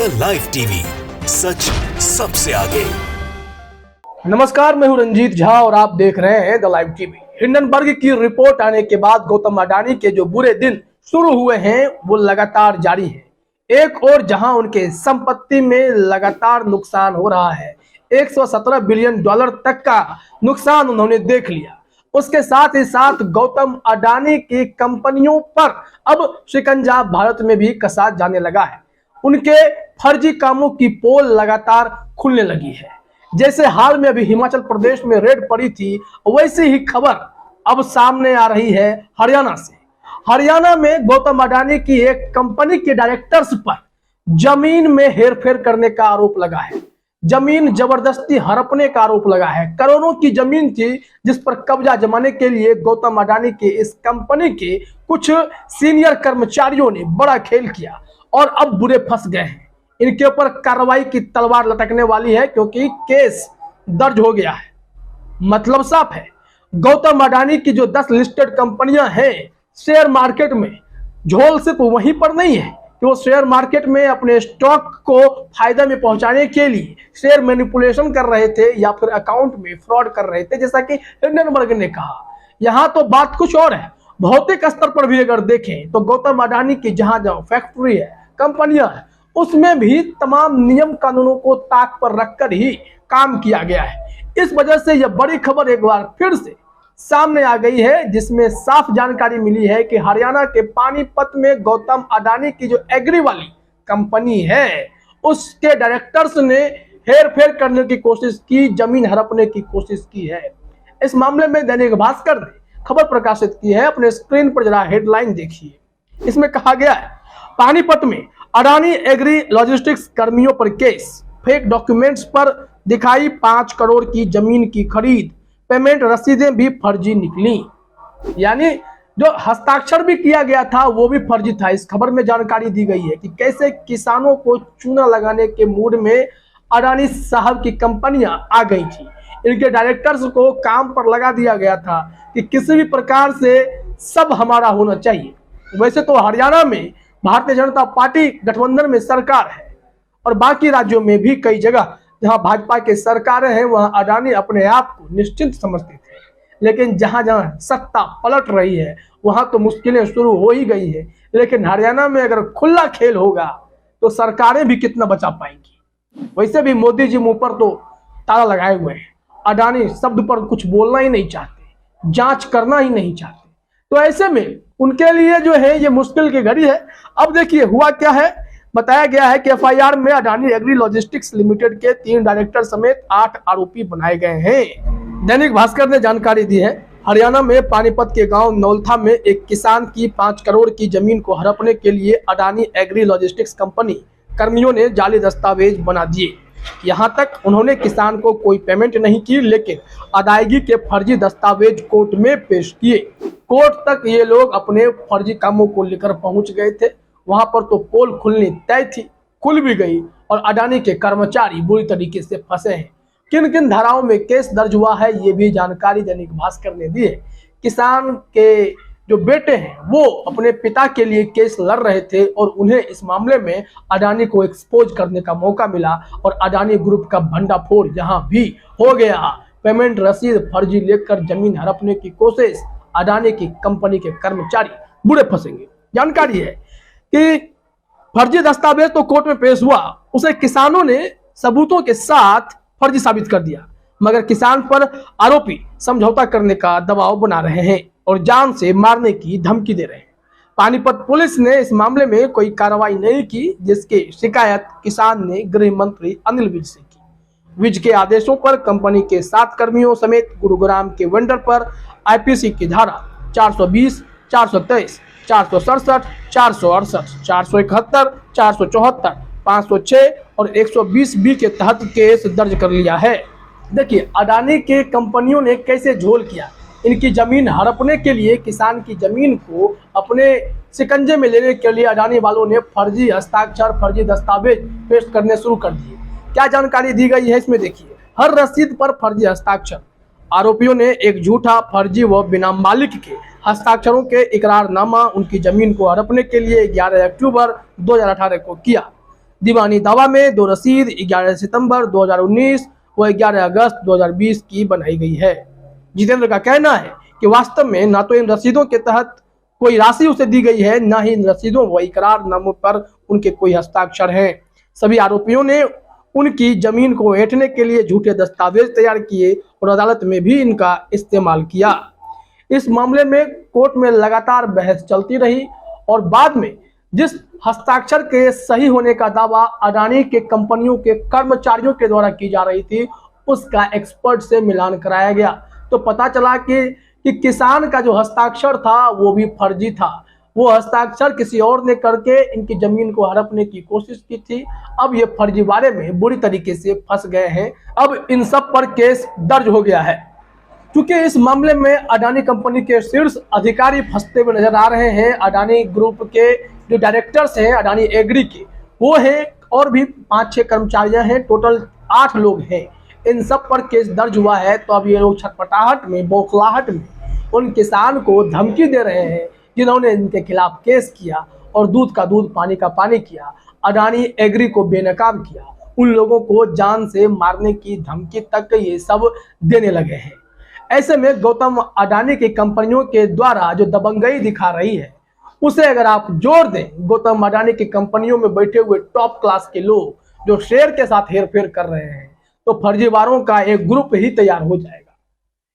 The live TV, सच सबसे आगे। नमस्कार, मैं हूं रंजीत झा और आप देख रहे हैं द लाइव टीवी। हिंडनबर्ग की रिपोर्ट आने के बाद गौतम अडानी के जो बुरे दिन शुरू हुए हैं वो लगातार जारी है। एक और जहां उनके संपत्ति में लगातार नुकसान हो रहा है, 117 बिलियन डॉलर तक का नुकसान उन्होंने देख लिया। उसके साथ ही साथ गौतम अडानी की कंपनियों पर अब शिकंजा भारत में भी कसा जाने लगा है। उनके फर्जी कामों की पोल लगातार खुलने लगी है। जैसे हाल में अभी हिमाचल प्रदेश में रेड पड़ी थी, वैसी ही खबर अब सामने आ रही है हरियाणा से। हरियाणा में गौतम अडानी की एक कंपनी के डायरेक्टर्स पर जमीन में हेरफेर करने का आरोप लगा है। जमीन जबरदस्ती हड़पने का आरोप लगा है। करोड़ों की जमीन थी जिस पर कब्जा जमाने के लिए गौतम अडानी के इस कंपनी के कुछ सीनियर कर्मचारियों ने बड़ा खेल किया और अब बुरे फंस गए हैं। इनके ऊपर कार्रवाई की तलवार लटकने वाली है क्योंकि केस दर्ज हो गया है। मतलब साफ है, गौतम अडानी की जो 10 लिस्टेड कंपनियां हैं शेयर मार्केट में, झोल सिर्फ वहीं पर नहीं है कि वो शेयर मार्केट में अपने स्टॉक को फायदा में पहुंचाने के लिए शेयर मैनिपुलेशन कर रहे थे या फिर अकाउंट में फ्रॉड कर रहे थे, जैसा कि हिंडनबर्ग ने कहा। यहां तो बात कुछ और है। भौतिक स्तर पर भी अगर देखें तो गौतम अडानी की जहां जहां फैक्ट्री है, कंपनियां हैं, उसमें भी तमाम नियम कानूनों को ताक पर रखकर ही काम किया गया है। इस वजह से यह बड़ी खबर एक बार फिर से सामने आ गई है, जिसमें साफ जानकारी मिली है कि हरियाणा के पानीपत में गौतम अडानी की जो एग्री वाली कंपनी है उसके डायरेक्टर्स ने हेरफेर करने की कोशिश की, जमीन हड़पने की कोशिश की है। इस मामले में दैनिक भास्कर ने खबर प्रकाशित की है। अपने स्क्रीन पर जरा हेडलाइन देखिए। इसमें कहा गया है, पानीपत में अडानी एग्री लॉजिस्टिक्स कर्मियों पर केस, फेक डॉक्यूमेंट्स पर दिखाई 5 करोड़ की जमीन की खरीद, पेमेंट रसीदें भी फर्जी निकली। यानी जो हस्ताक्षर भी किया गया था वो भी फर्जी था। इस खबर में जानकारी दी गई है कि कैसे किसानों को चूना लगाने के मूड में अडानी साहब की कंपनियां आ गई थी। इनके डायरेक्टर्स को काम पर लगा दिया गया था कि किसी भी प्रकार से सब हमारा होना चाहिए। वैसे तो हरियाणा में भारतीय जनता पार्टी गठबंधन में सरकार है और बाकी राज्यों में भी कई जगह जहां भाजपा के सरकारें हैं वहां अडानी अपने आप को निश्चिंत समझते थे। लेकिन जहां जहां सत्ता पलट रही है वहां तो मुश्किलें शुरू हो ही गई है। लेकिन हरियाणा में अगर खुला खेल होगा तो सरकारें भी कितना बचा पाएंगी। वैसे भी मोदी जी मुंह पर तो ताला लगाए हुए हैं। अडानी शब्द पर कुछ बोलना ही नहीं चाहते, जांच करना ही नहीं चाहते। तो ऐसे में उनके लिए जो है ये मुश्किल की घड़ी है। अब देखिए हुआ क्या है। बताया गया है कि एफआईआर में अडानी एग्री लॉजिस्टिक्स लिमिटेड के 3 डायरेक्टर समेत 8 आरोपी बनाए गए हैं। दैनिक भास्कर ने जानकारी दी है, हरियाणा में पानीपत के गांव नौलथा में एक किसान की 5 करोड़ की जमीन को हड़पने के लिए अडानी एग्री लॉजिस्टिक्स कंपनी कर्मियों ने जाली दस्तावेज बना दिए। यहाँ तक उन्होंने किसान को कोई पेमेंट नहीं की, लेकिन अदायगी के फर्जी दस्तावेज कोर्ट में पेश किए। कोर्ट तक ये लोग अपने फर्जी कामों को लेकर पहुंच गए थे। वहां पर तो पोल खुलनी तय थी, खुल भी गई और अडानी के कर्मचारी बुरी तरीके से फंसे हैं। किन किन धाराओं में केस दर्ज हुआ है ये भी जानकारी दैनिक भास्कर ने दी है। किसान के जो बेटे हैं वो अपने पिता के लिए केस लड़ रहे थे और उन्हें इस मामले में अडानी को एक्सपोज करने का मौका मिला और अडानी ग्रुप का भंडाफोड़ जहां भी हो गया। पेमेंट रसीद फर्जी लेकर जमीन हड़पने की कोशिश, अडानी की कंपनी के कर्मचारी बुरे फंसेंगे। जानकारी है कि फर्जी दस्तावेज तो कोर्ट में पेश हुआ, उसे किसानों ने सबूतों के साथ फर्जी साबित कर दिया, मगर किसान पर आरोपी समझौता करने का दबाव बना रहे हैं और जान से मारने की धमकी दे रहे हैं। पानीपत पुलिस ने इस मामले में कोई कार्रवाई नहीं की, जिसकी शिकायत किसान ने गृह मंत्री अनिल विज से की। विज के आदेशों पर कंपनी के 7 कर्मियों समेत गुरुग्राम के वेंडर पर आईपीसी की धारा 420, 423, 467, 468, 471, 474, 506 और 120B के तहत केस दर्ज कर लिया है। देखिए अडानी के कंपनियों ने कैसे झोल किया। इनकी जमीन हड़पने के लिए किसान की जमीन को अपने शिकंजे में लेने के लिए अडानी वालों ने फर्जी हस्ताक्षर, फर्जी दस्तावेज पेश करने शुरू कर दिए। क्या जानकारी दी गई है इसमें देखिए। हर रसीद पर फर्जी हस्ताक्षर। आरोपियों ने एक झूठा, फर्जी व बिना मालिक के हस्ताक्षरों के इकरारनामा उनकी जमीन को हड़पने के लिए 11 अक्टूबर 2018 को किया। दीवानी दावा में 2 रसीद 11 सितंबर 2019 व 11 अगस्त 2020 की बनाई गई है। जितेंद्र का कहना है कि वास्तव में न तो इन रसीदों के तहत कोई राशि उसे दी गई है, न ही इन रसीदों व इकरारनामों पर उनके कोई हस्ताक्षर हैं। सभी आरोपियों ने उनकी जमीन को ऐंठने के लिए झूठे दस्तावेज तैयार किए और अदालत में भी इनका इस्तेमाल किया। इस मामले में कोर्ट में लगातार बहस चलती रही और बाद में जिस हस्ताक्षर के सही होने का दावा अडानी के कंपनियों के कर्मचारियों के द्वारा की जा रही थी, उसका एक्सपर्ट से मिलान कराया गया तो पता चला कि किसान का जो हस्ताक्षर था वो भी फर्जी था। वो हस्ताक्षर किसी और ने करके इनकी जमीन को हड़पने की कोशिश की थी। अब ये फर्जीवाड़े में बुरी तरीके से फंस गए हैं। अब इन सब पर केस दर्ज हो गया है। क्योंकि इस मामले में अडानी कंपनी के शीर्ष अधिकारी फंसते हुए नजर आ रहे हैं। अडानी ग्रुप के जो डायरेक्टर्स हैं अडानी एग्री के, वो हैं और भी 5-6 कर्मचारियां हैं, टोटल 8 लोग हैं। इन सब पर केस दर्ज हुआ है। तो अब ये लोग छटपटाहट में, बौखलाहट में उन किसान को धमकी दे रहे हैं जिन्होंने इनके खिलाफ केस किया और दूध का दूध पानी का पानी किया, अडानी एग्री को बेनकाब किया, उन लोगों को जान से मारने की धमकी तक ये सब देने लगे हैं। ऐसे में गौतम अडानी की कंपनियों के द्वारा जो दबंगई दिखा रही है उसे अगर आप जोड़ दें गौतम अडानी की कंपनियों में बैठे हुए टॉप क्लास के लोग जो शेयर के साथ हेरफेर कर रहे हैं, तो फर्जीवाड़ों का एक ग्रुप ही तैयार हो जाएगा।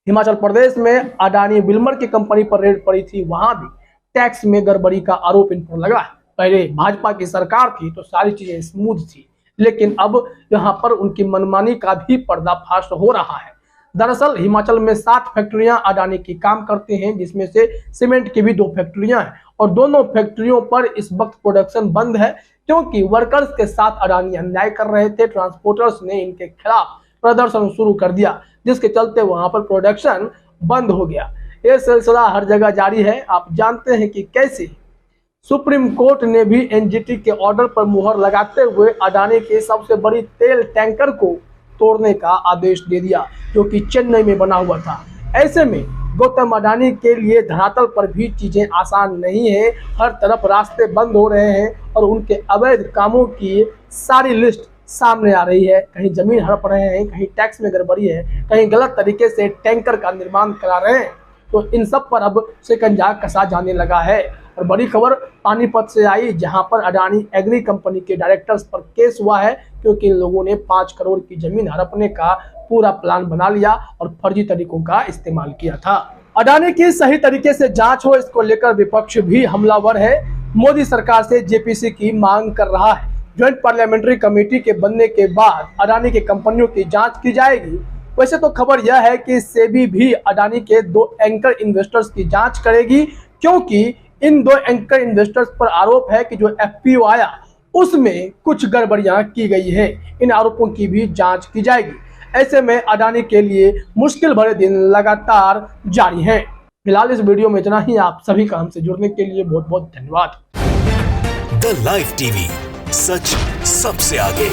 हिमाचल प्रदेश में अडानी विल्मर की कंपनी पर रेड पड़ी थी, वहां भी टैक्स में गड़बड़ी का आरोप इन पर लगा है। पहले भाजपा की सरकार थी तो सारी चीजें स्मूथ थी, लेकिन अब यहाँ पर उनकी मनमानी का भी पर्दाफाश हो रहा है। दरअसल हिमाचल में 7 फैक्ट्रियां अडानी की काम करती हैं, जिसमें से सीमेंट की भी 2 फैक्ट्रियां हैं और दोनों फैक्ट्रियों पर इस वक्त प्रोडक्शन बंद है क्योंकि वर्कर्स के साथ अडानी अन्याय कर रहे थे। ट्रांसपोर्टर्स ने इनके खिलाफ प्रदर्शन शुरू कर दिया, जिसके चलते वहां पर प्रोडक्शन बंद हो गया। यह सिलसिला हर जगह जारी है। आप जानते हैं कि कैसे सुप्रीम कोर्ट ने भी एनजीटी के ऑर्डर पर मुहर लगाते हुए अडानी के सबसे बड़ी तेल टैंकर को तोड़ने का आदेश दे दिया, जो कि चेन्नई में बना हुआ था। ऐसे में गौतम अडानी के लिए धरातल पर भी चीजें आसान नहीं है। हर तरफ रास्ते बंद हो रहे हैं और उनके अवैध कामों की सारी लिस्ट सामने आ रही है। कहीं जमीन हड़प रहे हैं, कहीं टैक्स में गड़बड़ी है, कहीं गलत तरीके से टैंकर का निर्माण करा रहे हैं। तो इन सब पर अब शिकंजा कसा जाने लगा है। और बड़ी खबर पानीपत से आई, जहां पर अडानी एग्री कंपनी के डायरेक्टर्स पर केस हुआ है क्योंकि इन लोगों ने 5 करोड़ की जमीन हड़पने का पूरा प्लान बना लिया और फर्जी तरीकों का इस्तेमाल किया था। अडानी की सही तरीके से जांच हो, इसको लेकर विपक्ष भी हमलावर है। मोदी सरकार से जेपीसी की मांग कर रहा है। ज्वाइंट पार्लियामेंट्री कमेटी के बनने के बाद अडानी की कंपनियों की जांच की जाएगी। वैसे तो खबर यह है कि सेबी भी अडानी के 2 एंकर इन्वेस्टर्स की जांच करेगी, क्योंकि इन 2 एंकर इन्वेस्टर्स पर आरोप है कि जो एफपीओ आया उसमें कुछ गड़बड़ियां की गई है। इन आरोपों की भी जांच की जाएगी। ऐसे में अडानी के लिए मुश्किल भरे दिन लगातार जारी हैं। फिलहाल इस वीडियो में इतना ही। आप सभी का हमसे जुड़ने के लिए बहुत बहुत धन्यवाद। द लाइव टीवी, सच सबसे आगे।